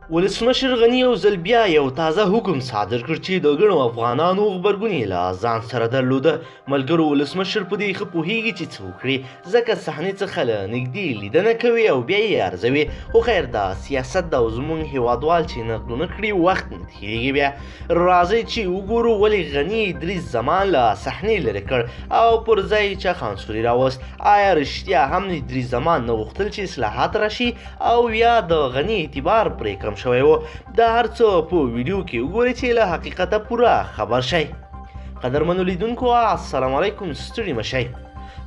ولسمشر غني یو ځل بیا یو تازه حکم صادر کړ چې د ګڼو افغانانو غبرګون یې له ځان سره درلوده. ملګرو ولسمشر په دې ښه پوهیږي چې څه وکړي، ځکه صحنې څخه له نږدې لیدنه کوي او بیا یې ارزوي. خو خیر دا سیاست ده او زموږ هیوادوال چې نقدونه کړي وخت نه تېرېږي. بیا راځئ چې وګورو ولې غني ادریس زمان له صحنې لرې کړ او پر ځای یې چخان سوري راوست. آیا رښتیا هم ادریس زمان نه غوښتل چې اصلاحات راشي او یا د غني اعتبار پرې کم شوی و؟ دا هر څه په ویډیو کې وګورئ چې له حقیقته پوره خبر شئ. قدرمنو لیدونکو السلام علیکم، ستړي مه شئ.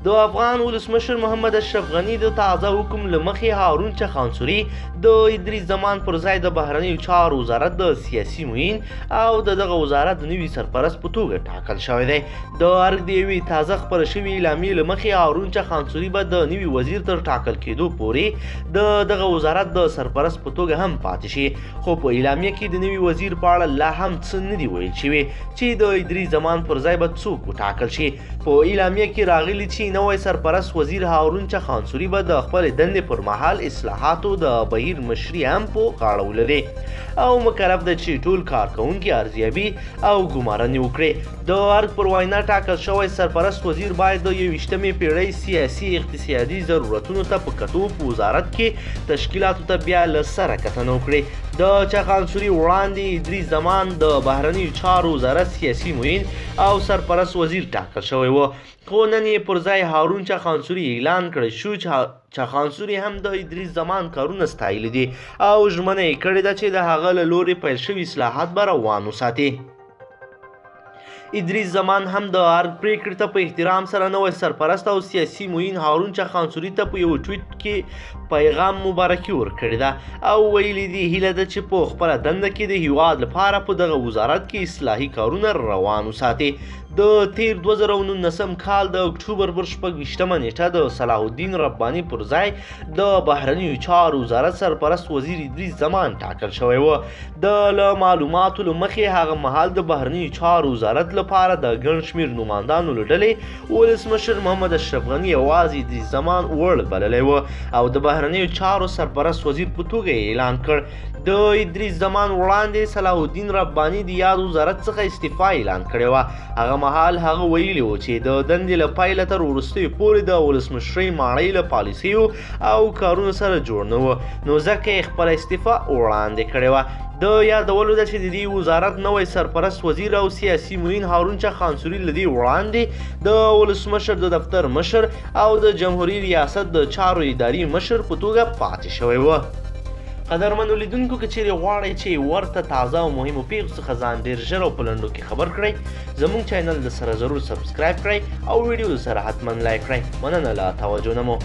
د افغان ولسمشر محمد اشرف غني د تازه حکم له مخې هارون چخان سوري د ادریس زمان پر ځای د بهرنیو چارو وزارت د سیاسي معین او دغه وزارت د نوي سرپرست په توګه ټاکل شوی دی. د ارګ د یوې تازه خپره شوې اعلامیې له مخې هارون چخان سوري به د نوي وزیر تر ټاکل کېدو پورې د دغه وزارت د سرپرست په توګه هم پاتې شي. خو په اعلامیه کې د نوي وزیر په اړه لا هم څه نه دي ویل شوي چې د ادریس زمان پر ځای به څوک وټاکل شي. په اعلامیه کې راغلي چې نوی سرپرست وزیر هارون چخان سوري به د خپلې دندې پر مهال اصلاحاتو د بهیر مشري هم په غاړه ولري او مکلف ده چې ټول کارکوونکي ارزیابي او ګمارنې وکړي. د ارګ پر وینا ټاکل شوی سرپرست وزیر باید د 21مې پیړۍ سیاسي اقتصادي ضرورتونو ته په کتو په وزارت کې تشکیلاتو ته بیا له سره کتنه وکړي. د چخان سوري وړاندې ادریس زمان د بهرنیو چارو وزارت سیاسي معین او سرپرست وزیر ټاکل شوی و، خو نن یې پر ځای هارون چخان سوري اعلان کړی شو چې چخان سوري هم د ادریس زمان کارونه ستایلي دي او ژمنه یې کړې ده چې د هغه له لورې پیل شوي اصلاحات به روان وساتي. ادریس زمان هم د ارګ پریکړې ته په احترام سره نوی سرپرست او سیاسي معین هارون چخان سوري ته په یو ټویټ کې پیغام مبارکي ورکړې ده او ویلي دي هیله ده چې په خپله دنده کې د هیواد لپاره په دغه وزارت کې اصلاحي کارونه روان وساتي. د تیر 2019 کال د اکتوبر پر 26مه نیټه د صلاح الدین رباني پر ځای د بهرنیو چارو وزارت سرپرست وزیر ادریس زمان ټاکل شوی و. د له معلوماتو له مخې هغه مهال د بهرنیو چارو وزارت لپاره د ګڼ شمېر نمایندانو له ډلې ولسمشر محمد اشرف غني یوازې ادریس زمان وړ بللی و او د بهرنیو چارو سرپرست وزیر په توګه یې اعلان کړ. د ادریس زمان وړاندې صلاح الدین رباني د یاد وزارت څخه استعفا اعلان کړې وه. هغه مهال هغه ویلي و چې د دندې له پیله تر وروستیو پورې د ولسمشرۍ ماڼۍ له پالیسیو او کارونو سره جوړ نه و، نو ځکه یې خپله استعفا وړاندې کړې وه. د یادولو ده چې د دې وزارت نوی سرپرست وزیر او سیاسي معین هارون چخان سوري له دې وړاندې د ولسمشر د دفتر مشر او د جمهوریت ریاست د چارو اداري مشر په توګه پاتې شوی و. قدرمنو لیدونکو که چیرې غواړئ چې ورته تازه او مهمو پیښو څخه ځان ډېر ژر او په لنډو کې خبر کړئ، زموږ چینل د سره ضرور سبسکرایب کړئ او ویډیو سره حتما لایک کړئ. مننه له توجه نه مو.